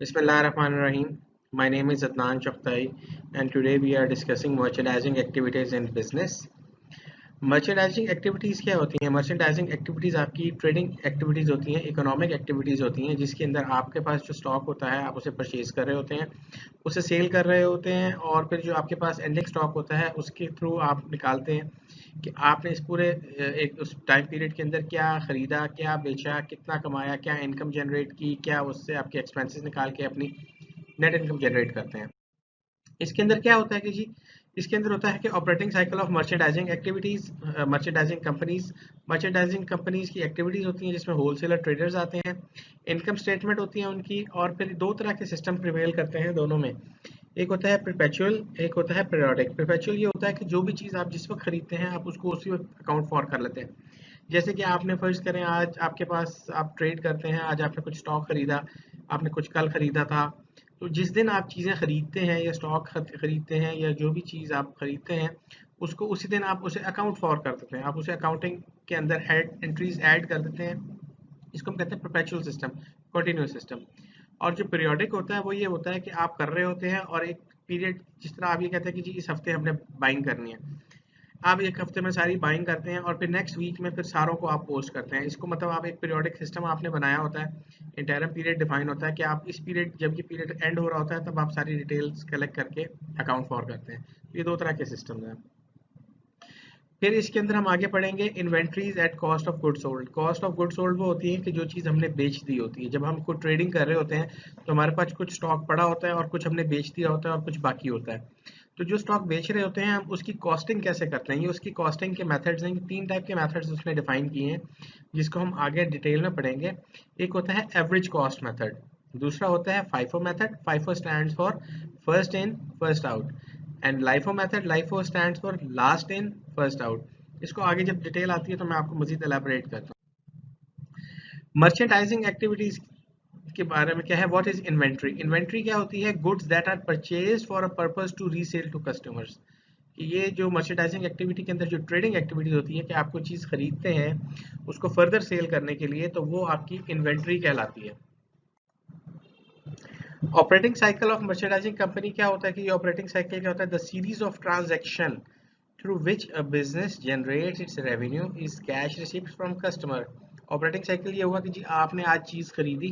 Bismillahirrahmanirrahim. My name is Adnan Chaktai and today we are discussing merchandising activities in business. Merchandising activities क्या होती हैं? Merchandising activities आपकी trading activities होती हैं, economic activities होती हैं, जिसके अंदर आपके पास जो स्टॉक होता है आप उसे परचेज कर रहे होते हैं, उसे सेल कर रहे होते हैं और फिर जो आपके पास एंडिंग स्टॉक होता है उसके थ्रू आप निकालते हैं कि आपने इस पूरे एक उस टाइम पीरियड के अंदर क्या ख़रीदा, क्या बेचा, कितना कमाया, क्या इनकम जनरेट की, क्या उससे आपके एक्सपेंसेस निकाल के अपनी नेट इनकम जनरेट करते हैं। इसके अंदर क्या होता है कि जी इसके अंदर होता है कि operating cycle of merchandising activities, merchandising companies की एक्टिविटीज होती हैं जिसमें होलसेलर ट्रेडर्स आते हैं, इनकम स्टेटमेंट होती है उनकी, और फिर दो तरह के सिस्टम प्रिवेल करते हैं दोनों में। एक होता है परपेचुअल, एक होता है पीरियोडिक। परपेचुअल ये होता है कि जो भी चीज़ आप जिस वक्त खरीदते हैं आप उसको उसी वक्त अकाउंट फॉर कर लेते हैं। जैसे कि आपने फर्ज करें आज आपके पास आप ट्रेड करते हैं, आज आपने कुछ स्टॉक खरीदा, आपने कुछ कल खरीदा था, तो जिस दिन आप चीज़ें खरीदते हैं या स्टॉक खरीदते हैं या जो भी चीज़ आप खरीदते हैं उसको उसी दिन आप उसे अकाउंट फॉर कर देते हैं, आप उसे अकाउंटिंग के अंदर एंट्रीज ऐड कर देते हैं। इसको हम कहते हैं परपेचुअल सिस्टम, कंटिन्यूस सिस्टम। और जो पीरियोडिक होता है वो ये होता है कि आप कर रहे होते हैं और एक पीरियड, जिस तरह आप ये कहते हैं कि जी इस हफ्ते हमने बाइंग करनी है, आप एक हफ्ते में सारी बाइंग करते हैं और फिर नेक्स्ट वीक में फिर सारों को आप पोस्ट करते हैं। इसको मतलब आप एक पीरियोडिक सिस्टम आपने बनाया होता है, इंटरम पीरियड डिफाइन होता है कि आप इस पीरियड, जब ये पीरियड एंड हो रहा होता है तब आप सारी डिटेल्स कलेक्ट करके अकाउंट फॉर करते हैं। ये दो तरह के सिस्टम हैं। फिर इसके अंदर हम आगे पढ़ेंगे inventories at cost of good sold. Cost of good sold वो होती है कि जो चीज़ हमने बेच दी होती है। जब हम कोई ट्रेडिंग कर रहे होते हैं तो हमारे पास कुछ स्टॉक पड़ा होता है और कुछ हमने बेच दिया होता है और कुछ बाकी होता है। तो जो स्टॉक बेच रहे होते हैं हम उसकी कॉस्टिंग कैसे करते हैं, ये उसकी कॉस्टिंग के मेथड्स हैं। तीन टाइप के मेथड्स उसने डिफाइन किए हैं जिसको हम आगे डिटेल में पढ़ेंगे। एक होता है एवरेज कॉस्ट मेथड, दूसरा होता है FIFO method. FIFO stands for first in first out, and LIFO method, LIFO stands for last in first out. इसको आगे जब डिटेल आती है तो मैं आपको मजीद एलैबोरेट करता हूँ। मर्चेंडाइजिंग एक्टिविटीज के बारे में क्या है, व्हाट इज इन्वेंट्री? इन्वेंट्री क्या होती है? Goods that are purchased for a purpose to resell to customers. ये जो मर्चेंडाइजिंग एक्टिविटी के अंदर जो ट्रेडिंग एक्टिविटी होती है कि आप कोई चीज़ खरीदते हैं उसको फर्दर सेल करने के लिए, तो वो आपकी इन्वेंट्री कहलाती है। Operating cycle of merchandising company क्या होता है कि ये ऑपरेटिंग साइकिल क्या होता है? The series of transaction through which a business generates its revenue is cash receipts from customer। Operating cycle ये हुआ कि जी आपने आज चीज़ खरीदी,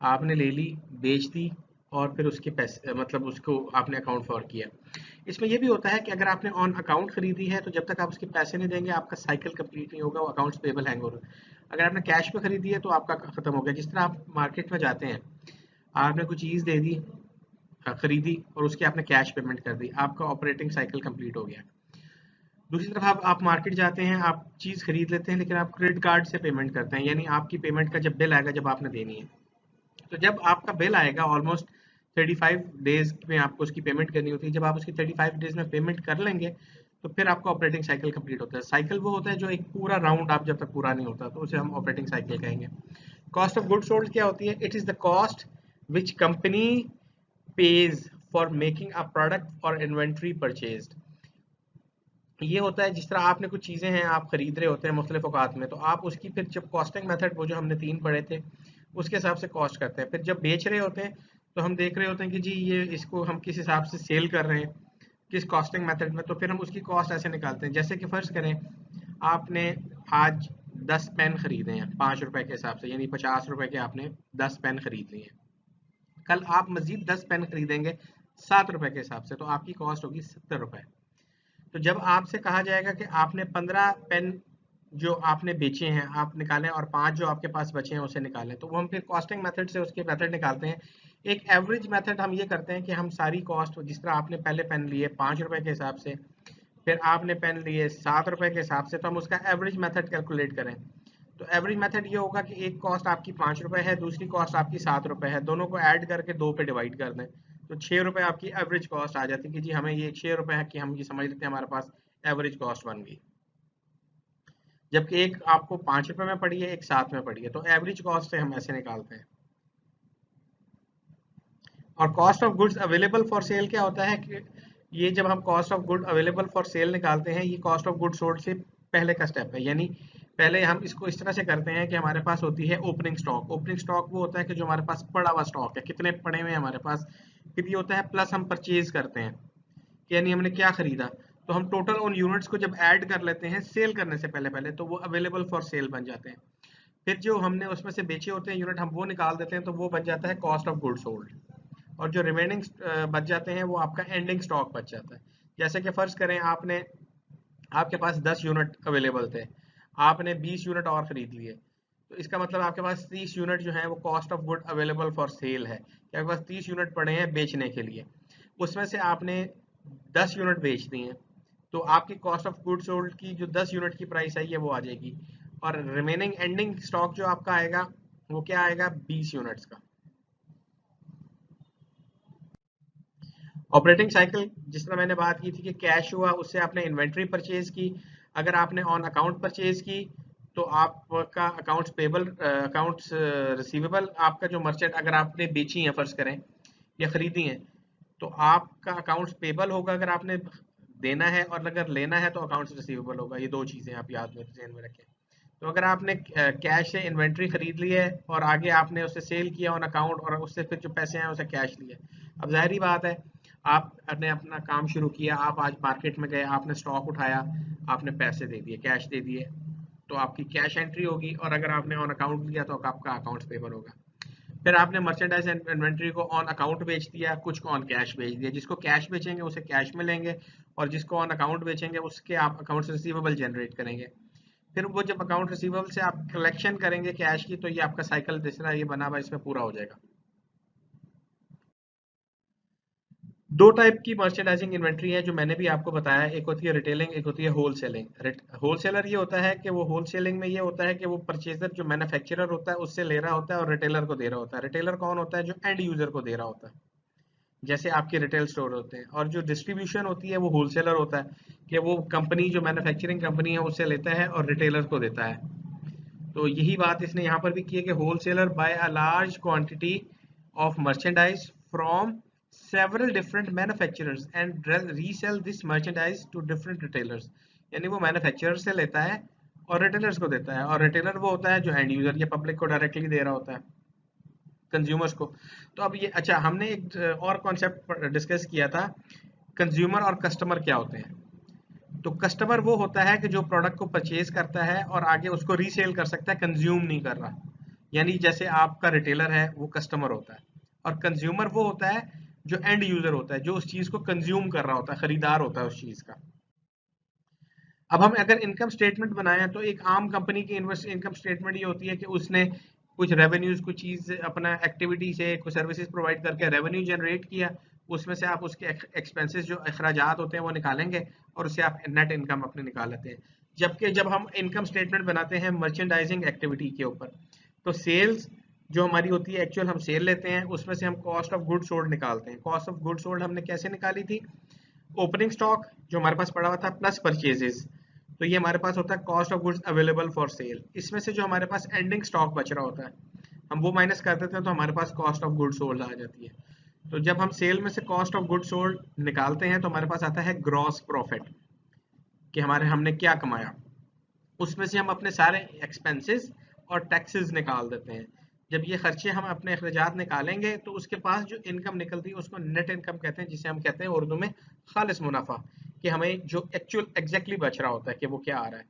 आपने ले ली, बेच दी और फिर उसके पैसे मतलब उसको आपने अकाउंट फॉर किया। इसमें यह भी होता है कि अगर आपने ऑन अकाउंट खरीदी है तो जब तक आप उसके पैसे नहीं देंगे आपका साइकिल कंप्लीट नहीं होगा, वो अकाउंट्स पेबल हैंग होगा। अगर आपने कैश पे खरीदी है तो आपका खत्म हो गया। जिस तरह आप मार्केट में जाते हैं, आपने कुछ चीज़ दे दी, खरीदी और उसकी आपने कैश पेमेंट कर दी, आपका ऑपरेटिंग साइकिल कंप्लीट हो गया। दूसरी तरफ आप मार्केट जाते हैं, आप चीज़ खरीद लेते हैं लेकिन आप क्रेडिट कार्ड से पेमेंट करते हैं, यानी आपकी पेमेंट का जब बिल आएगा, जब आपने देनी है, तो जब आपका बिल आएगा ऑलमोस्ट 35 डेज में आपको उसकी पेमेंट करनी होती है। जब आप उसकी 35 डेज में पेमेंट कर लेंगे तो फिर आपका ऑपरेटिंग साइकिल कंप्लीट होता है। साइकिल वो होता है जो एक पूरा राउंड आप जब तक पूरा नहीं होता तो उसे हम ऑपरेटिंग साइकिल कहेंगे। कॉस्ट ऑफ गुड सोल्ड क्या होती है? It is the cost which company page for making a product और इन्वेंट्री परचेज्ड। ये होता है जिस तरह आपने कुछ चीज़ें हैं आप खरीद रहे होते हैं मुख्तलिफ औकात में, तो आप उसकी फिर जब कॉस्टिंग मेथड, वो जो हमने तीन पढ़े थे, उसके हिसाब से कॉस्ट करते हैं। फिर जब बेच रहे होते हैं तो हम देख रहे होते हैं कि जी ये इसको हम किस हिसाब से सेल कर रहे हैं, किस कॉस्टिंग मेथड में, तो फिर हम उसकी कॉस्ट ऐसे निकालते हैं। जैसे कि फर्ज करें आपने आज 10 पेन खरीदे हैं 5 रुपए के हिसाब से, यानी 50 रुपए के आपने 10 पेन खरीद लिए हैं। कल आप मजीद 10 पेन खरीदेंगे 7 रुपए के हिसाब से, तो आपकी कॉस्ट होगी 70 रुपए। तो जब आपसे कहा जाएगा कि आपने 15 पेन जो आपने बेचे हैं आप निकालें और 5 जो आपके पास बचे हैं उसे निकालें, तो वो हम फिर कॉस्टिंग मेथड से उसके मेथड निकालते हैं। एक एवरेज मेथड हम ये करते हैं कि हम सारी कॉस्ट, जिस तरह आपने पहले पेन लिए 5 रुपए के हिसाब से, फिर आपने पेन लिए 7 रुपए के हिसाब से, तो हम उसका एवरेज मेथड कैलकुलेट करें। तो एवरेज मेथड ये होगा कि एक कॉस्ट आपकी 5 रुपए है, दूसरी कॉस्ट आपकी 7 रुपए है, दोनों को ऐड करके 2 पे डिवाइड कर दें, तो 6 रुपए आपकी एवरेज कॉस्ट आ जाती है कि जी हमें ये 6 रुपए है कि हम ये समझ लेते हैं हमारे पास एवरेज कॉस्ट बन गई। जबकि एक आपको 5 रुपए में पड़ी है, एक 7 में पड़ी है, तो एवरेज कॉस्ट से हम ऐसे निकालते हैं। और cost of goods available for cell क्या होता है कि ये जब हम cost of good available for cell निकालते हैं, ये कॉस्ट ऑफ गुड सोल्ड से पहले का स्टेप है। यानी पहले हम इसको इस तरह से करते हैं कि हमारे पास होती है ओपनिंग स्टॉक। ओपनिंग स्टॉक वो होता है कि जो हमारे पास पड़ा हुआ स्टॉक है, कितने पड़े हुए हैं हमारे पास, फिर ये होता है प्लस हम परचेज करते हैं कि यानी हमने क्या खरीदा, तो हम टोटल उन यूनिट्स को जब ऐड कर लेते हैं सेल करने से पहले पहले, तो वो अवेलेबल फॉर सेल बन जाते हैं। फिर जो हमने उसमें से बेचे होते हैं यूनिट, हम वो निकाल देते हैं, तो वो बन जाता है कॉस्ट ऑफ गुड सोल्ड। और जो रिमेनिंग बच जाते हैं वो आपका एंडिंग स्टॉक बच जाता है। जैसे कि फर्ज करें आपने, आपके पास 10 यूनिट अवेलेबल थे, आपने 20 यूनिट और खरीद लिए, तो इसका मतलब आपके पास 30 यूनिट जो है वो cost of good available for cell है, कि आपके पास 30 यूनिट पड़े हैं बेचने के लिए। उसमें से आपने 10 यूनिट बेच दी हैं, तो आपकी कॉस्ट ऑफ गुड सोल्ड की जो 10 यूनिट की प्राइस आई है वो आ जाएगी, और रिमेनिंग एंडिंग स्टॉक जो आपका आएगा वो क्या आएगा, 20 यूनिट्स का। ऑपरेटिंग साइकिल जिस तरह मैंने बात की थी कि कैश हुआ, उससे आपने इन्वेंट्री परचेज की, अगर आपने ऑन अकाउंट परचेज की तो आपका अकाउंट्स पेबल, अकाउंट्स रिसीवेबल, आपका जो मर्चेंट अगर आपने बेची है फर्ज करें या खरीदी है, तो आपका अकाउंट्स पेबल होगा अगर आपने देना है, और अगर लेना है तो अकाउंट्स रिसीवेबल होगा। ये दो चीजें आप याद में ध्यान में रखें। तो अगर आपने कैश से इन्वेंट्री खरीद ली है और आगे आपने उसे सेल किया ऑन अकाउंट, और उससे फिर जो पैसे आए उसे कैश लिया, अब जाहिर बात है आपने अपना काम शुरू किया, आप आज मार्केट में गए, आपने स्टॉक उठाया, आपने पैसे दे दिए, कैश दे दिए, तो आपकी कैश एंट्री होगी, और अगर आपने ऑन अकाउंट लिया तो आपका अकाउंट्स पेबल होगा। फिर आपने मर्चेंडाइज इन्वेंट्री को ऑन अकाउंट बेच दिया, कुछ को ऑन कैश बेच दिया, जिसको कैश बेचेंगे उसे कैश में लेंगे, और जिसको ऑन अकाउंट बेचेंगे उसके आप अकाउंट्स रिसीवेबल जनरेट करेंगे। फिर वो जब अकाउंट रिसीवेबल से आप कलेक्शन करेंगे कैश की, तो ये आपका साइकिल जिस तरह ये बना हुआ इसमें पूरा हो जाएगा। दो टाइप की मर्चेंडाइजिंग इन्वेंट्री है जो मैंने भी आपको बताया, एक होती है रिटेलिंग, एक होती है होलसेलिंग। होलसेलर ये होता है कि वो होलसेलिंग में ये होता है कि वो परचेजर जो मैन्युफैक्चरर होता है उससे ले रहा होता है और रिटेलर को दे रहा होता है। रिटेलर कौन होता है, जो एंड यूजर को दे रहा होता है, जैसे आपके रिटेल स्टोर होते हैं। और जो डिस्ट्रीब्यूशन होती है वो होलसेलर होता है, कि वो कंपनी जो मैन्युफैक्चरिंग कंपनी है उससे लेता है और रिटेलर को देता है। तो यही बात इसने यहाँ पर भी की है कि wholesaler buy a large quantity of merchandise from several different manufacturers and resell this merchandise to different retailers. यानी वो मैन्युफैक्चरर से लेता है और रिटेलर्स को देता है, और रिटेलर वो होता है जो एंड यूजर या पब्लिक को डायरेक्टली दे रहा होता है, कंज्यूमर्स को। तो अब ये अच्छा, हमने एक और कॉन्सेप्ट डिस्कस किया था, कंज्यूमर और कस्टमर क्या होते हैं। तो कस्टमर वो होता है कि जो प्रोडक्ट को परचेज करता है और आगे उसको रीसेल कर सकता है, कंज्यूम नहीं कर रहा। यानी जैसे आपका रिटेलर है वो कस्टमर होता है, और कंज्यूमर वो होता है जो एंड यूजर होता है, जो उस चीज को कंज्यूम कर रहा होता है, खरीदार होता है उस चीज का। अब हम अगर इनकम स्टेटमेंट बनाएं तो एक आम कंपनी की इनकम स्टेटमेंट ये होती है कि उसने कुछ रेवेन्यूज, कुछ चीज अपना एक्टिविटी से कुछ सर्विसेज प्रोवाइड करके रेवेन्यू जनरेट किया, उसमें से आप उसके एक्सपेंसेस जो अखराजात होते हैं वो निकालेंगे, और उससे आप नेट इनकम अपने निकाल लेते हैं। जबकि जब हम इनकम स्टेटमेंट बनाते हैं मर्चेंडाइजिंग एक्टिविटी के ऊपर, तो सेल्स जो हमारी होती है एक्चुअल हम सेल लेते हैं, उसमें से हम कॉस्ट ऑफ गुड सोल्ड निकालते हैं। कॉस्ट ऑफ गुड सोल्ड हमने कैसे निकाली थी, ओपनिंग स्टॉक जो हमारे पास पड़ा हुआ था प्लस परचेजेस, तो ये हमारे पास होता है cost of goods available for cell. इसमें से जो हमारे पास एंडिंग स्टॉक बच रहा होता है हम वो माइनस कर देते हैं, तो हमारे पास कॉस्ट ऑफ गुड सोल्ड आ जाती है। तो जब हम सेल में से कॉस्ट ऑफ गुड सोल्ड निकालते हैं तो हमारे पास आता है ग्रॉस प्रॉफिट, कि हमारे हमने क्या कमाया। उसमें से हम अपने सारे एक्सपेंसेस और टैक्सेस निकाल देते हैं। जब ये खर्चे हम अपने अखराजात निकालेंगे तो उसके पास जो इनकम निकलती है उसको नेट इनकम कहते हैं, जिसे हम कहते हैं उर्दू में खालिस मुनाफा, कि हमें जो एक्चुअल एग्जैक्टली बच रहा होता है कि वो क्या आ रहा है।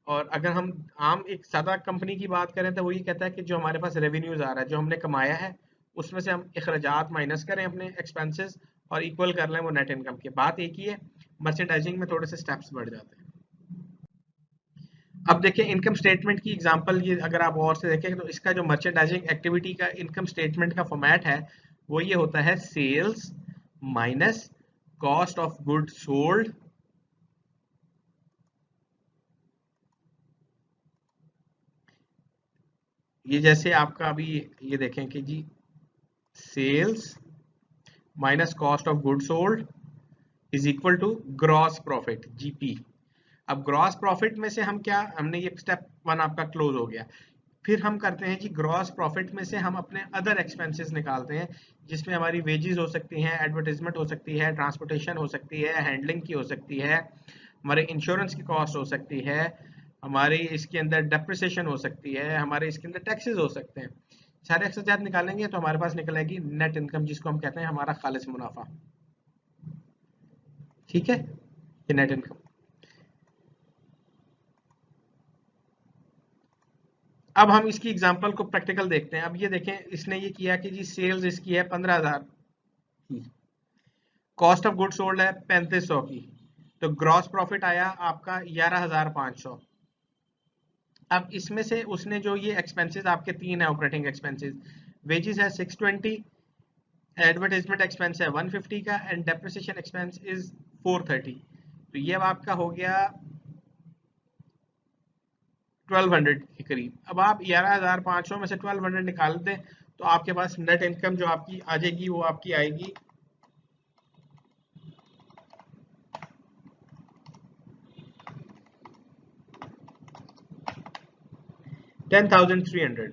और अगर हम आम एक सादा कंपनी की बात करें तो वो ये कहता है कि जो हमारे पास रेवेन्यूज आ रहा है, जो हमने कमाया है, उसमें से हम अखराजात माइनस करें अपने एक्सपेंसेस और इक्वल कर लें वो नेट इनकम की। बात एक ही है, मर्चेंडाइजिंग में थोड़े से स्टेप्स बढ़ जाते हैं। अब देखिए इनकम स्टेटमेंट की एग्जांपल, ये अगर आप और से देखें तो इसका जो मर्चेंडाइजिंग एक्टिविटी का इनकम स्टेटमेंट का फॉर्मेट है वो ये होता है, sales minus cost of good sold, ये जैसे आपका अभी ये देखें कि जी sales minus cost of good sold is equal to gross profit, GP. अब ग्रॉस प्रॉफिट में से हम क्या, हमने ये स्टेप वन आपका क्लोज हो गया। फिर हम करते हैं जी ग्रॉस प्रॉफिट में से हम अपने अदर एक्सपेंसेस निकालते हैं, जिसमें हमारी वेजेस हो सकती हैं, एडवर्टाइजमेंट हो सकती है, ट्रांसपोर्टेशन हो सकती है, हैंडलिंग की हो सकती है, हमारे इंश्योरेंस की कॉस्ट हो सकती है, हमारी इसके अंदर डेप्रिसिएशन हो सकती है, हमारे इसके अंदर टैक्सेस हो सकते हैं। सारे अखराजात निकालेंगे तो हमारे पास निकलेगी नेट इनकम, जिसको हम कहते हैं हमारा खालिस मुनाफा। ठीक है, ये नेट इनकम। अब हम इसकी एग्जांपल को प्रैक्टिकल देखते हैं। अब ये देखें, इसने ये किया कि जी सेल्स इसकी है 15,000 की, कॉस्ट ऑफ गुड्स सोल्ड है 3500 की, तो ग्रॉस प्रॉफिट आया आपका 11,500। अब इसमें से उसने जो ये एक्सपेंसेस आपके तीन है ऑपरेटिंग एक्सपेंसेस, वेजेस है 620, एडवर्टाइजमेंट एक्सपेंस है 150 का, एंड डेप्रिसिएशन एक्सपेंस इज 430। तो ये अब आपका हो गया 1200 के करीब। अब आप 11,500 में से 1200 निकाल दें तो आपके पास नेट इनकम जो आपकी आ जाएगी वो आपकी आएगी 10,300।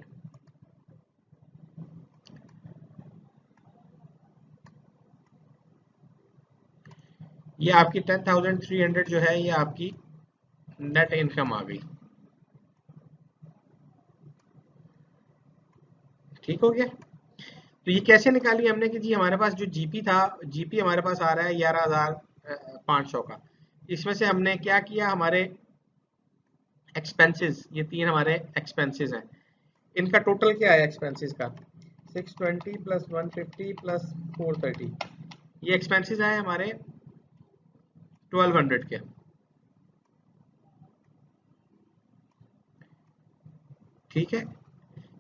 ये आपकी 10,300 जो है ये आपकी नेट इनकम आ गई। ठीक हो गया। तो ये कैसे निकाली हमने कि जी हमारे पास जो जीपी था, जीपी हमारे पास आ रहा है 11,500 का, इसमें से हमने क्या किया, हमारे एक्सपेंसेस, ये तीन हमारे एक्सपेंसेस हैं, इनका टोटल क्या है एक्सपेंसेस का, 620 प्लस 150 प्लस 430, ये एक्सपेंसेस आए हमारे 1200 के। ठीक है,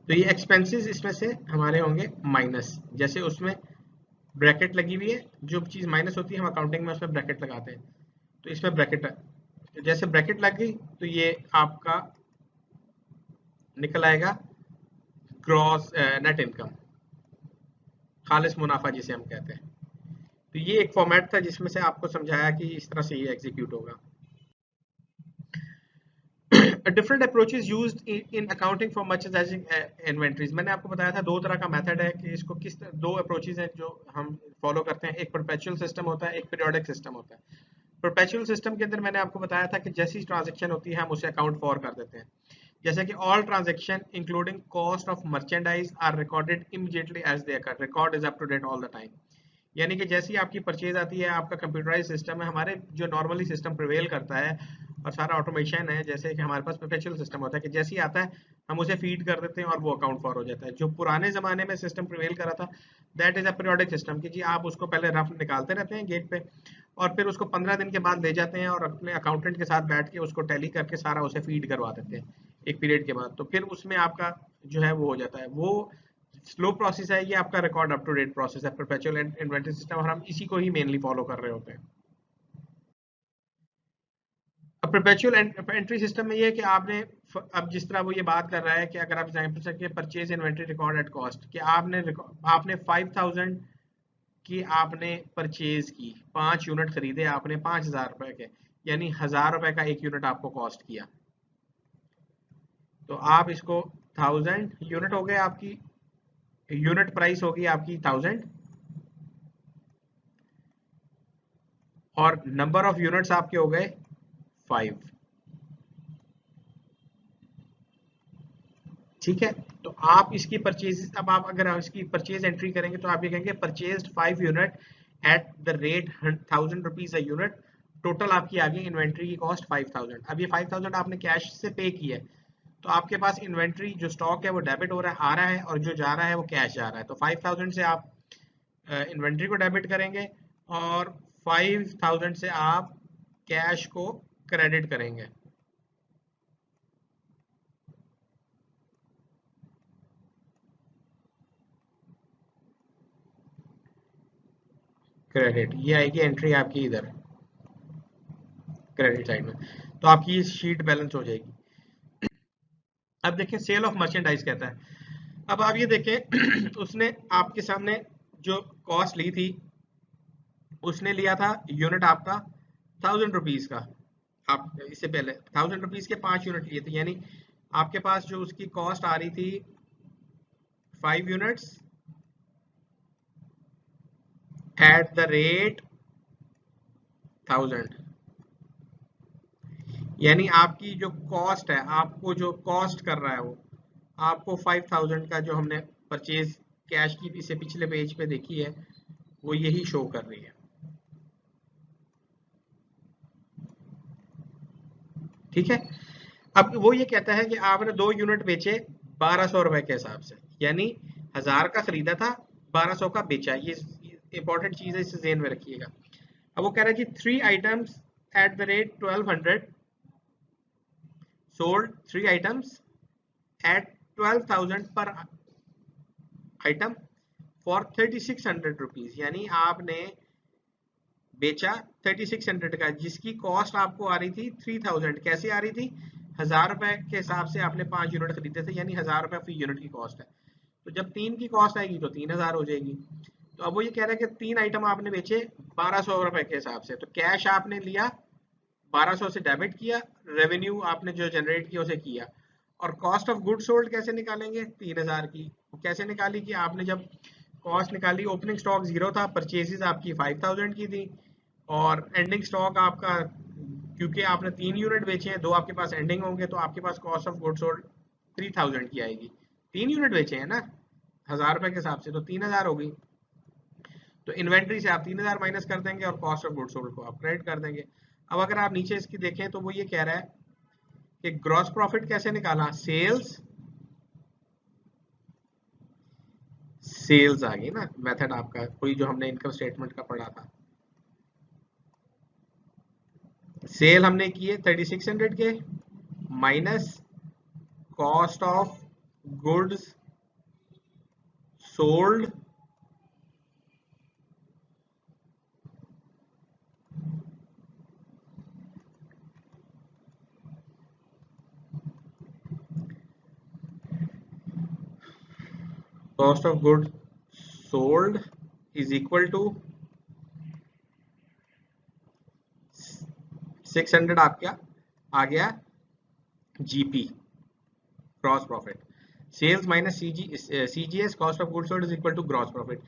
तो ये एक्सपेंसेस इसमें से हमारे होंगे माइनस, जैसे उसमें ब्रैकेट लगी हुई है, जो चीज माइनस होती है हम अकाउंटिंग में उसमें ब्रैकेट लगाते हैं, तो इसमें ब्रैकेट, जैसे ब्रैकेट लग गई तो ये आपका निकल आएगा ग्रॉस नेट इनकम, खालिस मुनाफा जिसे हम कहते हैं। तो ये एक फॉर्मेट था जिसमें से आपको समझाया कि इस तरह से ये एग्जीक्यूट होगा। Different approaches used in accounting for merchandising inventories. मैंने आपको बताया था दो तरह का मेथड है कि इसको किस दो अप्रोचेस हैं जो हम फॉलो करते हैं, एक परपेचुअल सिस्टम होता है, एक पीरियोडिक सिस्टम होता है। परपेचुअल सिस्टम के अंदर मैंने आपको बताया था कि जैसी ट्रांजेक्शन होती है हम उसे अकाउंट फॉर कर देते हैं, जैसे कि all transaction including cost of merchandise are recorded immediately as they occur, record is up to date all the time. यानी कि जैसी आपकी परचेज आती है, आपका कंप्यूटराइज सिस्टम है, हमारे जो नॉर्मली सिस्टम प्रिवेल करता है और सारा ऑटोमेशन है, जैसे कि हमारे पास परपेचुअल सिस्टम होता है कि जैसे ही आता है हम उसे फीड कर देते हैं और वो अकाउंट फॉर हो जाता है। जो पुराने जमाने में सिस्टम प्रिवेल करा था that is a periodic system, कि जी आप उसको पहले रफ निकालते रहते हैं गेट पे और फिर उसको 15 दिन के बाद ले जाते हैं और अपने अकाउंटेंट के साथ बैठ के उसको टैली करके सारा उसे फीड करवा देते हैं एक पीरियड के बाद, तो फिर उसमें आपका जो है वो हो जाता है। वो स्लो प्रोसेस है, ये आपका record up to date process है परपेचुअल इन्वेंटरी सिस्टम, और हम इसी को ही मेनली फॉलो कर रहे होते हैं। अब परपेचुअल एंट्री सिस्टम में ये है कि आपने अब जिस तरह वो ये बात कर रहा है कि अगर आप एग्जांपल से purchase inventory record at cost, कि आपने 5,000 की आपने परचेज की, 5 यूनिट खरीदे आपने 5,000 रुपए के, यानी 1,000 रुपए का एक यूनिट आपको कॉस्ट किया, तो आप इसको 1,000 यूनिट हो गए, आपकी यूनिट प्राइस होगी आपकी 1,000 और नंबर ऑफ यूनिट्स आपके हो गए 5। ठीक है, तो आप इसकी परचेज, अब आप अगर आप इसकी परचेज एंट्री करेंगे तो आप ये कहेंगे purchase 5 unit at the rate 1,000 rupees a unit, total आपकी आ गई इन्वेंट्री की कॉस्ट 5,000। अब ये 5,000 आपने कैश से पे किया है, तो आपके पास इन्वेंट्री जो स्टॉक है वो डेबिट हो रहा है, आ रहा है, और जो जा रहा है वो कैश जा रहा है। तो 5,000 से आप इन्वेंट्री को डेबिट करेंगे और 5,000 से आप कैश को क्रेडिट करेंगे। क्रेडिट, ये आएगी एंट्री आपकी इधर क्रेडिट साइड में, तो आपकी शीट बैलेंस हो जाएगी। अब देखें सेल ऑफ मर्चेंडाइज कहता है। अब आप ये देखें उसने आपके सामने जो कॉस्ट ली थी, उसने लिया था यूनिट आपका 1,000 रुपीज का, आप इससे पहले 1,000 रुपीज के 5 यूनिट लिए थे, यानी आपके पास जो उसकी कॉस्ट आ रही थी 5 यूनिट्स एट द रेट 1,000, यानी आपकी जो कॉस्ट है, आपको जो कॉस्ट कर रहा है वो आपको 5000 का जो हमने परचेज कैश की इसे पिछले पेज पे देखी है वो यही शो कर रही है। ठीक है, अब वो ये कहता है कि आपने 2 यूनिट बेचे 1200 रुपए के हिसाब से, यानी 1000 का खरीदा था, 1200 का बेचा। ये इंपॉर्टेंट चीज है, इसे ज़हन में रखिएगा। अब वो कह रहा है कि 3 items at the rate 1200 sold, 3 items eight 12,000 पर आइटम फॉर 3600 रुपीज, यानी आपने बेचा 3600 का, जिसकी कॉस्ट आपको आ रही थी 3000। कैसे आ रही थी? 1000 रुपए के हिसाब से आपने 5 यूनिट खरीदे थे, यानी 1000 रुपए फी यूनिट की कॉस्ट है। तो जब 3 की कॉस्ट आएगी तो 3000 हो जाएगी। तो अब वो ये कह रहा है कि 3 आइटम आपने बेचे 1200 रुपए के हिसाब से, तो कैश आपने लिया 1200 से डेबिट किया, रेवेन्यू आपने जो जनरेट किया उसे किया। और कॉस्ट ऑफ गुड सोल्ड कैसे निकालेंगे? 3000 की। वो कैसे निकाली? कि आपने जब कॉस्ट निकाली, ओपनिंग स्टॉक 0 था, परचेजेस आपकी 5000 की थी, और एंडिंग स्टॉक आपका, क्योंकि आपने 3 यूनिट बेचे हैं, 2 आपके पास एंडिंग होंगे, तो आपके पास कॉस्ट ऑफ गुड सोल्ड 3000 की आएगी। 3 यूनिट बेचे हैं ना 1000 रुपए के हिसाब से, तो 3000 होगी। तो इन्वेंट्री से आप 3000 माइनस कर देंगे और कॉस्ट ऑफ गुड सोल्ड को आप क्रेडिट कर देंगे। अब अगर आप नीचे इसकी देखें तो वो ये कह रहा है कि ग्रॉस प्रॉफिट कैसे निकाला? सेल्स आ गई ना मेथड आपका, कोई जो हमने इनकम स्टेटमेंट का पढ़ा था। सेल हमने किए 3600 के, minus cost of goods sold cost of goods sold is equal to 600 आपका आ गया GP, gross profit. Sales minus CGS, cost of goods sold is equal to gross profit.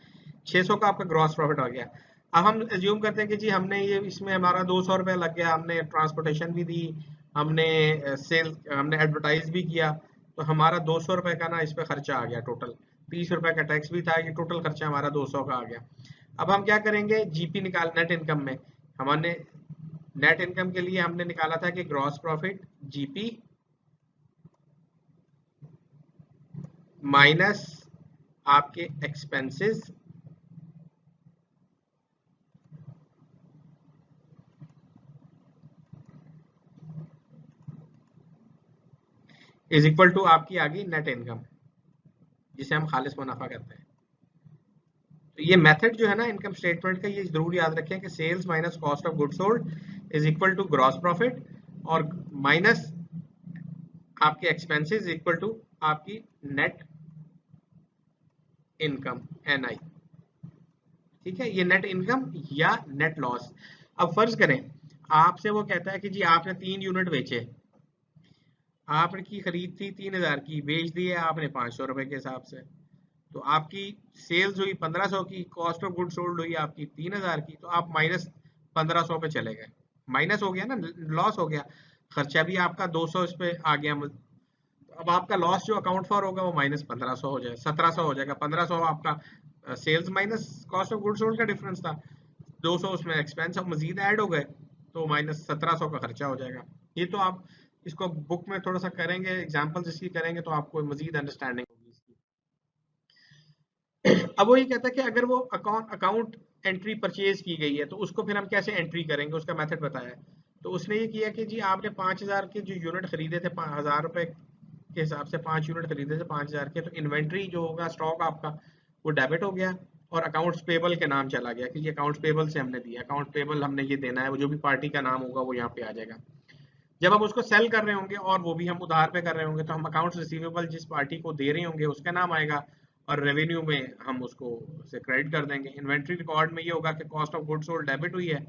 600 का आपका ग्रॉस प्रॉफिट आ गया। अब हम एज्यूम करते हैं कि जी हमने ये इसमें हमारा 200 रुपया लग गया, हमने ट्रांसपोर्टेशन भी दी, हमने सेल हमने एडवर्टाइज भी किया, तो हमारा 200 रुपए का ना इस पे खर्चा आ गया टोटल। 30 रुपए का टैक्स भी था, ये टोटल खर्चा हमारा 200 का आ गया। अब हम क्या करेंगे? जीपी निकाल, नेट इनकम में हमने नेट इनकम के लिए हमने निकाला था कि ग्रॉस प्रॉफिट जीपी माइनस आपके एक्सपेंसेस इज इक्वल टू आपकी आ गई नेट इनकम, जिसे हम खालिस मुनाफा कहते हैं। तो ये मेथड जो है ना इनकम स्टेटमेंट का, ये जरूर याद रखें कि sales minus cost of good sold is equal to gross profit, और माइनस आपके एक्सपेंसेस इक्वल टू आपकी नेट इनकम, एनआई। ठीक है, ये नेट इनकम या नेट लॉस। अब फर्ज करें आपसे वो कहता है कि जी आपने 3 यूनिट बेचे, आपकी खरीद थी 3000 की, बेच दिए आपने 500 रुपए के हिसाब से, तो आपकी सेल्स हुई 1500 की, कॉस्ट ऑफ गुड सोल्ड हुई आपकी 3000 की, तो आप माइनस 1500 पे चले गए। माइनस हो गया ना, लॉस हो गया। खर्चा भी आपका 200 इस पे आ गया। अब आपका लॉस जो अकाउंट फॉर होगा वो माइनस 1500 हो जाए, 1700 हो जाएगा। 1500 आपका sales minus cost of good sold का डिफरेंस था, 200 उसमें एक्सपेंस अब मजीद ऐड हो गए, तो माइनस 1700 का खर्चा हो जाएगा। ये तो आप इसको बुक में थोड़ा सा करेंगे, एग्जाम्पल्स इसकी करेंगे तो आपको मजीद अंडरस्टैंडिंग होगी इसकी। अब वो ये कहता है कि अगर वो अकाउंट अकाउंट एंट्री परचेज की गई है तो उसको फिर हम कैसे एंट्री करेंगे, उसका मेथड बताया है। तो उसने ये किया कि जी आपने 5000 के जो यूनिट खरीदे थे, 1000 रुपए के हिसाब से 5 यूनिट खरीदे थे 5000 के, तो इन्वेंट्री जो होगा स्टॉक आपका वो डेबिट हो गया, और अकाउंट्स पेबल के नाम चला गया कि ये अकाउंट्स पेबल से हमने दिया, अकाउंट पेबल हमने ये देना है, वो जो भी पार्टी का नाम होगा वो यहाँ पे आ जाएगा। जब हम उसको सेल कर रहे होंगे और वो भी हम उधार पे कर रहे होंगे, तो हम अकाउंट्स रिसीवेबल जिस पार्टी को दे रहे होंगे उसका नाम आएगा, और रेवेन्यू में हम उसको से क्रेडिट कर देंगे। इन्वेंट्री रिकॉर्ड में ये होगा कि cost of goods sold debit हुई है,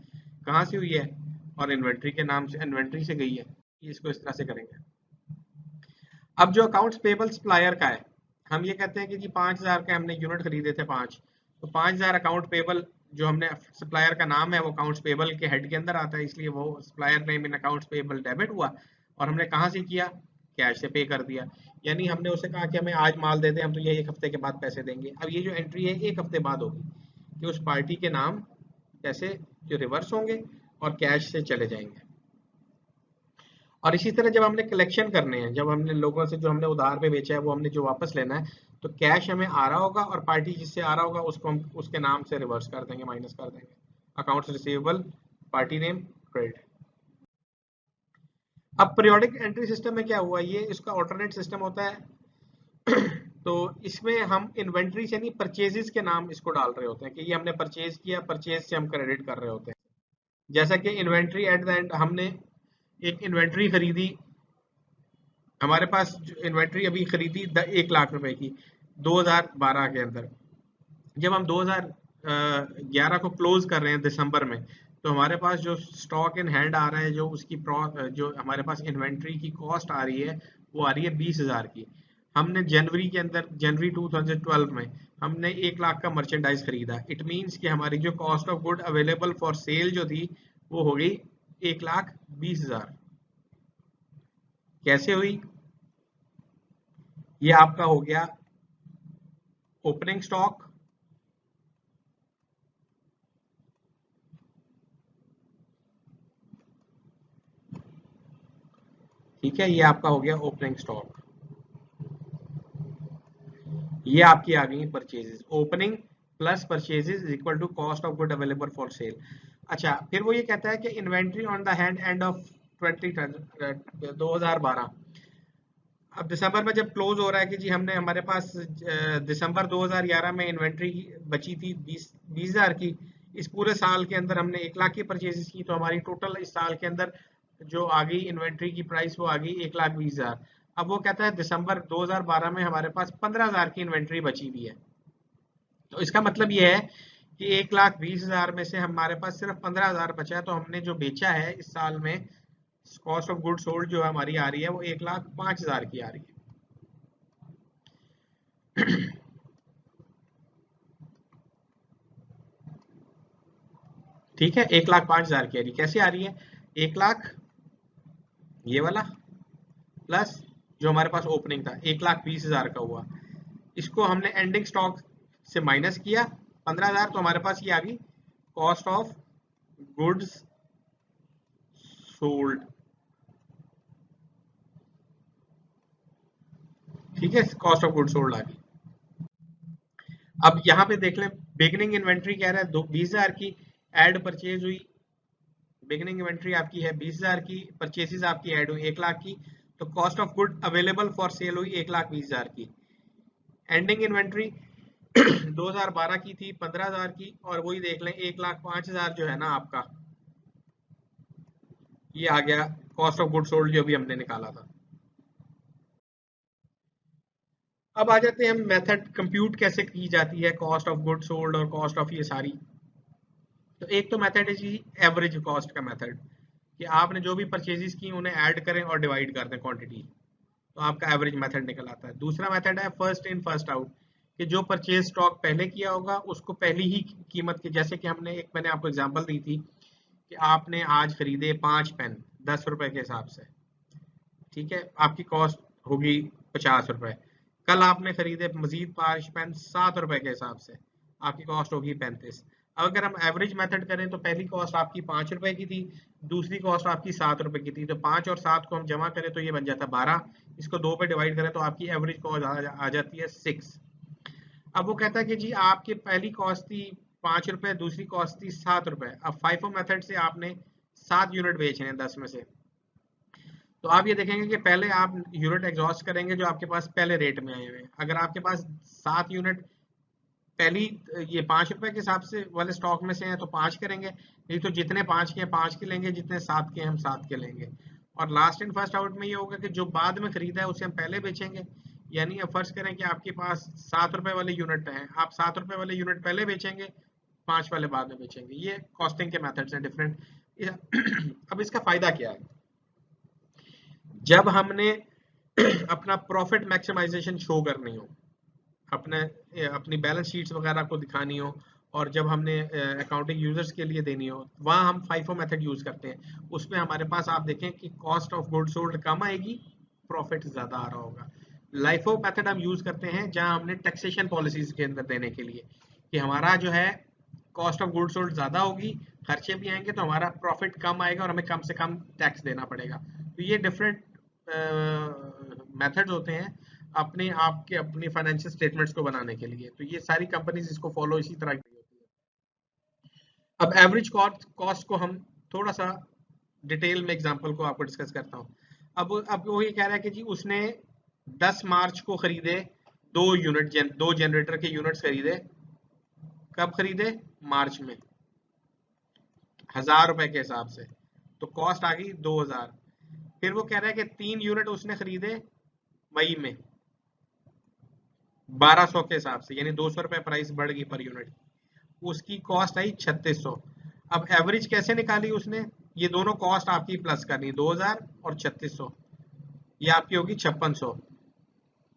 कहाँ से हुई है, और इन्वेंट्री के नाम से, इन्वेंट्री से गई है। इसको इस तरह से करेंगे। अब जो अकाउंट्स पेबल सप्लायर का है, हम ये कहते हैं कि जी 5000 के हमने यूनिट खरीदे थे 5, तो 5000 अकाउंट पेबल, जो हमने सप्लायर का नाम है वो अकाउंट्स पेबल के हेड के अंदर आता है, इसलिए वो supplier name in accounts payable debit हुआ। और हमने कहाँ से किया? कैश से पे कर दिया। यानी हमने उसे कहा कि हमें आज माल दे दे, हम तो ये 1 हफ्ते के बाद पैसे देंगे। अब ये जो एंट्री है 1 हफ्ते बाद होगी कि उस पार्टी के नाम पैसे जो रिवर्स होंगे और कैश से चले जाएंगे। और इसी तरह जब हमने कलेक्शन करने हैं, जब हमने लोगों से जो हमने उधार पे बेचा है वो हमने जो वापस लेना है, तो कैश हमें आ रहा होगा और पार्टी जिससे आ रहा होगा उसको हम उसके नाम से रिवर्स कर देंगे, माइनस कर देंगे। Accounts receivable, party name, credit. अब पीरियोडिक एंट्री सिस्टम में क्या हुआ, ये इसका ऑल्टरनेट सिस्टम होता है। तो इसमें हम इन्वेंट्री से नहीं, परचेजेस के नाम इसको डाल रहे होते हैं कि ये हमने परचेज किया, परचेज से हम क्रेडिट कर रहे होते हैं। जैसा कि इन्वेंट्री एट द एंड, हमने एक इन्वेंट्री खरीदी, हमारे पास इन्वेंट्री अभी खरीदी 1 लाख रुपए की 2012 के अंदर। जब हम 2011 को क्लोज कर रहे हैं दिसंबर में, तो हमारे पास जो स्टॉक इन हैंड आ रहा है, जो उसकी जो हमारे पास इन्वेंट्री की कॉस्ट आ रही है, वो आ रही है 20,000 की। हमने जनवरी के अंदर, जनवरी 2012 में हमने 1 लाख का मर्चेंडाइज खरीदा। इट मीन्स कि हमारी जो cost of good available for cell जो थी वो हो गई 1,20,000। कैसे हुई? ये आपका हो गया ओपनिंग स्टॉक, ठीक है, ये आपका हो गया ओपनिंग स्टॉक। ये आपकी आ गई purchases, opening plus purchases is equal to cost of good available for sale. अच्छा, फिर वो ये कहता है कि inventory on the hand end of 2012। अब दिसंबर में जब क्लोज हो रहा है कि जी हमने, हमारे पास दिसंबर 2011 में इन्वेंट्री बची थी 20,000 की। इस पूरे साल के अंदर हमने 1 लाख की परचेजेस की, तो हमारी टोटल इस साल के अंदर जो आ गई इन्वेंट्री की प्राइस वो आ गई 1,20,000। अब वो कहता है दिसंबर 2012 में हमारे पास 15,000 की इन्वेंट्री बची हुई है। तो इसका मतलब ये है कि 1,20,000 में से हमारे पास सिर्फ 15,000 बचा है। तो हमने जो बेचा है इस साल में, कॉस्ट ऑफ गुड सोल्ड जो हमारी आ रही है वो 1,05,000 की आ रही है। ठीक है, 1,05,000 की आ रही, कैसे आ रही है? 1 लाख ये वाला प्लस जो हमारे पास ओपनिंग था 1,20,000 का हुआ, इसको हमने एंडिंग स्टॉक से माइनस किया 15,000, तो हमारे पास ये आ गई कॉस्ट ऑफ गुड्स सोल्ड। ठीक है, कॉस्ट ऑफ गुड्स सोल्ड आ गई। अब यहाँ पे देख लें, बिगनिंग इन्वेंट्री कह रहा है 20,000 की, एड परचेज हुई, बिगनिंग इन्वेंट्री आपकी है 20,000 की, परचेसेस आपकी ऐड हुई 1 लाख की, तो cost of good available for cell हुई 1,20,000 की। एंडिंग इन्वेंट्री 2012 की थी 15,000 की, और वही देख लें 1,05,000 जो है ना आपका, ये आ गया कॉस्ट ऑफ गुड सोल्ड जो भी हमने निकाला था। अब आ जाते हैं हम मेथड, कंप्यूट कैसे की जाती है कॉस्ट ऑफ गुड सोल्ड और कॉस्ट ऑफ ये सारी। तो एक तो मेथड है जी एवरेज कॉस्ट का मेथड, कि आपने जो भी परचेजेस की उन्हें ऐड करें और डिवाइड कर दें क्वांटिटी, तो आपका एवरेज मेथड निकल आता है। दूसरा मेथड है फर्स्ट इन फर्स्ट आउट, कि जो परचेज स्टॉक पहले किया होगा उसको पहली ही कीमत के, जैसे कि हमने एक, मैंने आपको एग्जांपल दी थी कि आपने आज खरीदे 5 पेन 10 रुपए के हिसाब से, ठीक है, आपकी कॉस्ट होगी 50 रुपए। कल आपने खरीदे मजीद 5 पेन 7 रुपए के हिसाब से, आपकी कॉस्ट होगी 35। अब अगर हम एवरेज मेथड करें तो पहली कॉस्ट आपकी 5 रुपए की थी, दूसरी कॉस्ट आपकी 7 रुपए की थी, तो 5 और 7 को हम जमा करें तो ये बन जाता है 12, इसको 2 पे डिवाइड करें तो आपकी एवरेज कॉस्ट आ जाती है 6। अब वो कहता है कि जी आपकी पहली कॉस्ट थी 5 रुपए, दूसरी कॉस्ट थी 7 रुपए। अब फाइफो मेथड से आपने 7 यूनिट बेचने हैं 10 में से, तो आप ये देखेंगे कि पहले आप यूनिट एग्जॉस्ट करेंगे जो आपके पास पहले रेट में आए हुए हैं। अगर आपके पास 7 यूनिट पहली ये 5 रुपए के हिसाब से वाले स्टॉक में से हैं तो 5 करेंगे, नहीं तो जितने 5 के 5 के लेंगे, जितने 7 के हम 7 के लेंगे। और लास्ट इन फर्स्ट आउट में ये होगा कि जो बाद में खरीदा है उसे हम पहले बेचेंगे। यानी अब फर्ज करें कि आपके पास 7 रुपए वाले यूनिट हैं, आप 7 रुपए वाले यूनिट पहले बेचेंगे, 5 वाले बाद में बेचेंगे। ये कॉस्टिंग के मेथड्स हैं डिफरेंट। अब इसका फायदा क्या है? जब हमने अपना प्रॉफिट मैक्सिमाइजेशन शो करनी हो, अपनी बैलेंस शीट्स वगैरह को दिखानी हो, और जब हमने अकाउंटिंग यूजर्स के लिए देनी हो, वहाँ हम फाइफो मेथड यूज करते हैं। उसमें हमारे पास आप देखें कि कॉस्ट ऑफ गुड्स सोल्ड कम आएगी, प्रॉफिट ज्यादा आ रहा होगा। लाइफो मेथड हम यूज करते हैं जहां हमने टैक्सेशन पॉलिसीज के अंदर देने के लिए कि हमारा जो है कॉस्ट ऑफ गुड्स सोल्ड ज्यादा होगी, खर्चे भी आएंगे तो हमारा प्रॉफिट कम आएगा और हमें कम से कम टैक्स देना पड़ेगा। तो ये डिफरेंट मेथड्स होते हैं अपने आप के अपनी फाइनेंशियल स्टेटमेंट्स को बनाने के लिए। तो ये सारी कंपनीज इसको फॉलो इसी तरह की होती है। अब एवरेज कॉस्ट को हम थोड़ा सा डिटेल में एग्जांपल को आपको डिस्कस करता हूँ। अब वो ये कह रहा है कि जी उसने 10 मार्च को खरीदे 2 जनरेटर के यूनिट्स खरीदे। कब खरीदे? मार्च में, 1000 रुपए के हिसाब से, तो कॉस्ट आ गई 2000। फिर वो कह रहा है कि 3 यूनिट उसने खरीदे मई में 1200 के हिसाब से, यानी 200 रुपए प्राइस बढ़ गई पर यूनिट, उसकी कॉस्ट आई 3600। अब एवरेज कैसे निकाली उसने? ये दोनों कॉस्ट आपकी प्लस करनी, 2000 और 3600, ये आपकी होगी 5600।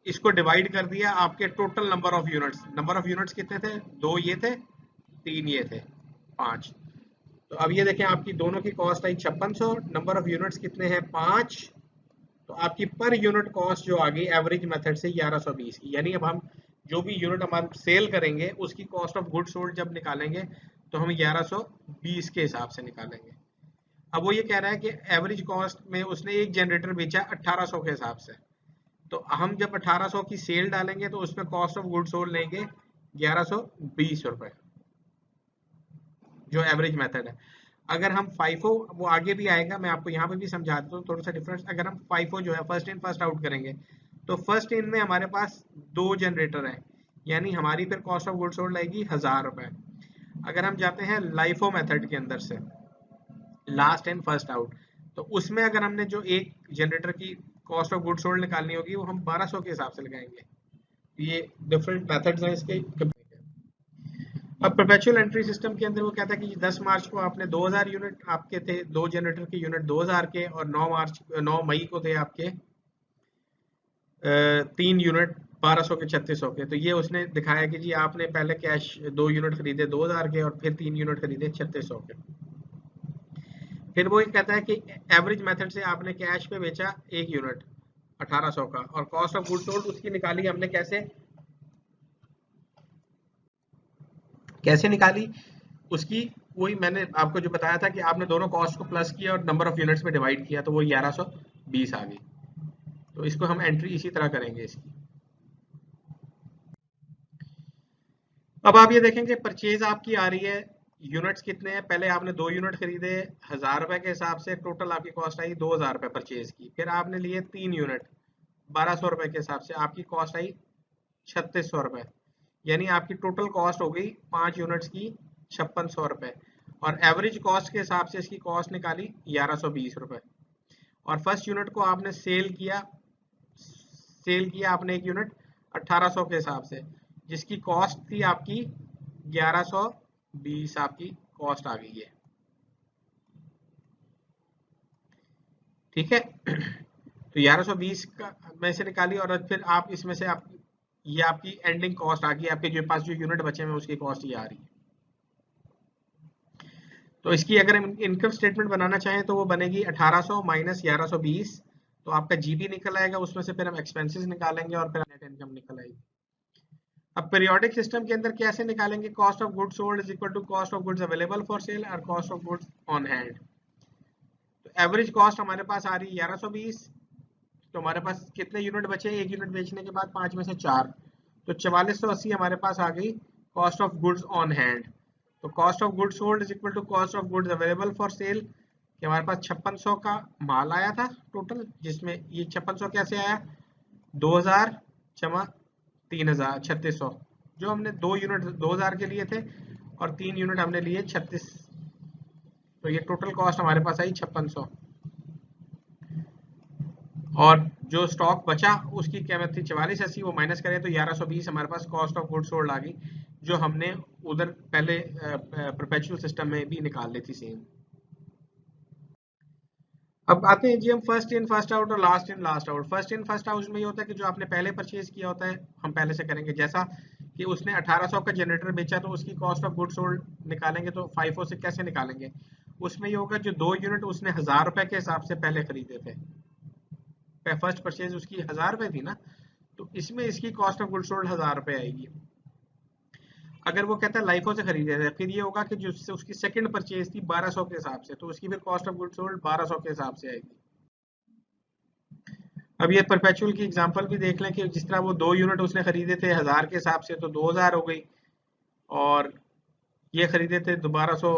इसको डिवाइड कर दिया आपके total number of units. Number of units कितने थे? 2 ये थे, 3 ये थे, 5। तो अब ये देखें आपकी दोनों की cost I 5600, number of units कितने हैं? 5। तो आपकी पर यूनिट कॉस्ट जो आ गई एवरेज मेथड से 1120 की। यानी अब हम जो भी यूनिट हम सेल करेंगे उसकी कॉस्ट ऑफ गुड्स सोल्ड जब निकालेंगे तो हम 1120 के हिसाब से निकालेंगे। अब वो ये कह रहा है कि एवरेज कॉस्ट में उसने एक जनरेटर बेचा 1800 के हिसाब से, तो हम जब 1800 की सेल डालेंगे तो उसमें कॉस्ट ऑफ गुड्स सोल्ड लेंगे 1120 रुपए, जो एवरेज मेथड है। अगर हम फाइफो, वो आगे भी आएगा, मैं आपको यहाँ पे भी समझा देता हूँ थोड़ा सा डिफरेंस। अगर हम फाइफो जो है फर्स्ट इन फर्स्ट आउट करेंगे तो फर्स्ट इन में हमारे पास 2 जनरेटर है, यानी हमारी फिर कॉस्ट ऑफ गुड्स सोल्ड आएगी 1000 रुपए। अगर हम जाते हैं लाइफो मेथड के अंदर से लास्ट इन फर्स्ट आउट, तो उसमें अगर हमने जो एक जनरेटर की कॉस्ट ऑफ गुड्स सोल्ड निकालनी होगी वो हम 1200 के हिसाब से लगाएंगे। ये डिफरेंट मेथड्स हैं इसके। अब परपेचुअल एंट्री सिस्टम के अंदर वो कहता है कि 10 मार्च को आपने 2000 यूनिट आपके थे, 2 जनरेटर के यूनिट 2000 के, और 9 मई को थे आपके 3 यूनिट 1200 के 3600 के। तो ये उसने दिखाया कि जी आपने पहले कैश 2 यूनिट खरीदे 2000 के और फिर 3 यूनिट खरीदे 3600 के। फिर वो ये कहता है कि एवरेज मेथड से आपने कैश पे बेचा 1 यूनिट 1800 का, और कॉस्ट ऑफ गुड्स सोल्ड उसकी निकाली हमने कैसे निकाली उसकी, वही मैंने आपको जो बताया था कि आपने दोनों कॉस्ट को प्लस किया और नंबर ऑफ यूनिट्स में डिवाइड किया, तो वो 1120 आ गई। तो इसको हम एंट्री इसी तरह करेंगे इसकी। अब आप ये देखेंगे परचेज आपकी आ रही है, यूनिट्स कितने हैं? पहले आपने 2 यूनिट खरीदे 1000 रुपए के हिसाब से, टोटल आपकी कॉस्ट आई 2000 रुपए परचेज की। फिर आपने लिए 3 यूनिट 1200 रुपए के हिसाब से, आपकी कॉस्ट आई 3600 रुपए, यानी आपकी टोटल कॉस्ट हो गई 5 यूनिट्स की 5600 रुपए। और एवरेज कॉस्ट के हिसाब से इसकी कॉस्ट निकाली 1120 रुपए। और फर्स्ट यूनिट को आपने सेल किया आपने एक यूनिट 1800 के हिसाब से, जिसकी कॉस्ट थी आपकी 1120, आपकी कॉस्ट आ गई है। ठीक है, तो 1120 का में से निकाली, और फिर आप इसमें से आप ये आपकी एंडिंग कॉस्ट आ गई, आपके जो पास जो यूनिट बचे हुए उसकी कॉस्ट ये आ रही है। तो इसकी अगर हम इनकम स्टेटमेंट बनाना चाहें तो वो बनेगी 1800 माइनस 1120, तो आपका जीबी निकल आएगा, उसमें से फिर हम एक्सपेंसेस निकालेंगे और फिर नेट इनकम निकल आएगी। अब पीरियोडिक सिस्टम के अंदर कैसे निकालेंगे? Cost of goods sold is equal to cost of goods available for sale और cost of goods on hand. तो एवरेज कॉस्ट हमारे पास आ रही है 1120, तो हमारे पास कितने यूनिट बचे? एक यूनिट बेचने के बाद 5 में से 4, तो 4480 हमारे पास आ गई cost of goods on hand. तो cost of goods sold is equal to cost of goods available for sale, कि हमारे पास 5600 का माल आया था टोटल, जिसमें ये 5600 कैसे आया? 2000 जमा 3000 3600, जो हमने 2 यूनिट 2000 के लिए थे और 3 यूनिट हमने लिए 36, तो ये टोटल कॉस्ट हमारे पास आई 5600। और जो स्टॉक बचा उसकी कीमत थी 4480, वो माइनस करें तो 1120 हमारे पास कॉस्ट ऑफ गुड्स सोल्ड आ गई, जो हमने उधर पहले परपेचुअल सिस्टम में भी निकाल ली थी सेम। अब आते हैं जी हम फर्स्ट इन फर्स्ट आउट और last in last out. First in first out में ये होता है कि जो आपने पहले परचेज किया होता है हम पहले से करेंगे। जैसा कि उसने 1800 का जनरेटर बेचा तो उसकी कॉस्ट ऑफ गुड सोल्ड निकालेंगे, तो 5 से कैसे निकालेंगे? उसमें ये होगा जो 2 यूनिट उसने 1000 रुपए के हिसाब से पहले खरीदे थे, फर्स्ट परचेज उसकी 1000 रुपए थी ना, तो इसमें इसकी कॉस्ट ऑफ गुड सोल्ड 1000 रुपए आएगी। अगर वो कहता है लाइफो से खरीदे थे, फिर ये होगा कि जो उसकी सेकंड परचेज थी 1200 के हिसाब से, तो उसकी फिर कॉस्ट ऑफ गुड सोल्ड 1200 के हिसाब से आएगी। अब ये परपेचुअल की एग्जांपल भी देख लें कि जिस तरह वो 2 यूनिट उसने खरीदे थे 1000 के हिसाब से, तो 2000 हो गई, और ये खरीदे थे 1200,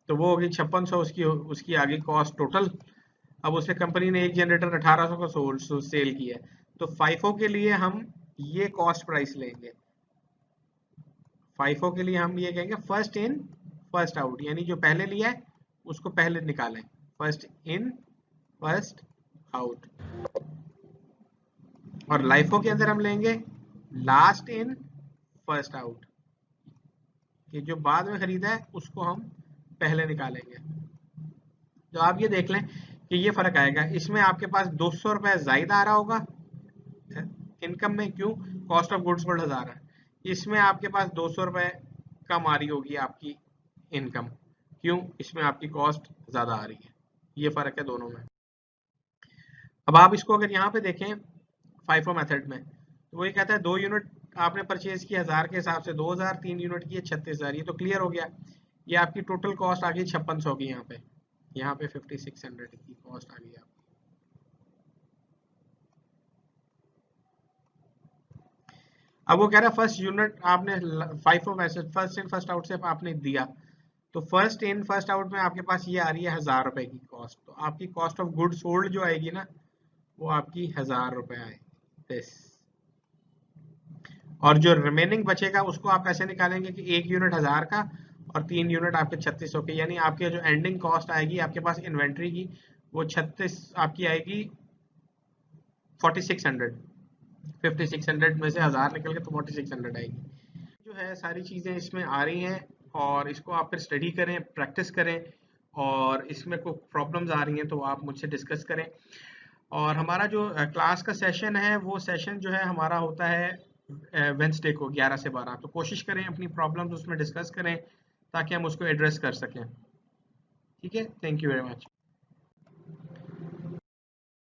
तो वो हो गई 5600, उसकी उसकी आ गई कॉस्ट टोटल। अब उसने कंपनी ने एक जनरेटर 1800 का सेल किया है, तो फाइफो के लिए हम ये कॉस्ट प्राइस लेंगे। फाइफो के लिए हम ये कहेंगे फर्स्ट इन फर्स्ट आउट, यानी जो पहले लिया है उसको पहले निकालें, फर्स्ट इन फर्स्ट आउट। और लाइफो के अंदर हम लेंगे लास्ट इन फर्स्ट आउट, कि जो बाद में खरीदा है उसको हम पहले निकालेंगे। तो आप ये देख लें कि ये फर्क आएगा, इसमें आपके पास 200 रुपए ज्यादा आ रहा होगा इनकम में, क्यों? कॉस्ट ऑफ गुड्स सोल्ड 1000 है, इसमें आपके पास 200 रुपए कम आ रही होगी आपकी इनकम, क्यों? इसमें आपकी कॉस्ट ज्यादा आ रही है। ये फर्क है दोनों में। अब आप इसको अगर यहाँ पे देखें फाइफो मेथड में, तो वो ये कहता है 2 यूनिट आपने परचेज की 1000 के हिसाब से 2000, 3 यूनिट की 36,000, ये तो क्लियर हो गया। ये आपकी टोटल कॉस्ट आ गई 5600 की, यहाँ पे 5600 की कॉस्ट आ गई आपकी। अब वो कह रहा है फर्स्ट यूनिट आपने FIFO message first in first out से आपने दिया, तो फर्स्ट इन फर्स्ट आउट में आपके पास ये आ रही है 1000 रुपए की कॉस्ट, तो आपकी कॉस्ट ऑफ गुड सोल्ड जो आएगी ना वो आपकी 1000 रुपए आएगी दिस। और जो रिमेनिंग बचेगा उसको आप ऐसे निकालेंगे कि 1 यूनिट 1000 का और 3 यूनिट आपके 3600 के, यानी आपके जो एंडिंग कॉस्ट आएगी आपके पास इन्वेंट्री की वो 36 आपकी आएगी 4600। 5600 में से 1000 निकल के तो 4600 आएगी। जो है सारी चीज़ें इसमें आ रही हैं, और इसको आप फिर स्टडी करें, प्रैक्टिस करें, और इसमें कोई प्रॉब्लम्स आ रही हैं तो आप मुझसे डिस्कस करें। और हमारा जो क्लास का सेशन है वो सेशन जो है हमारा होता है वेंसडे को 11 से 12, तो कोशिश करें अपनी प्रॉब्लम्स उसमें डिस्कस करें ताकि हम उसको एड्रेस कर सकें। ठीक है, थैंक यू वेरी मच।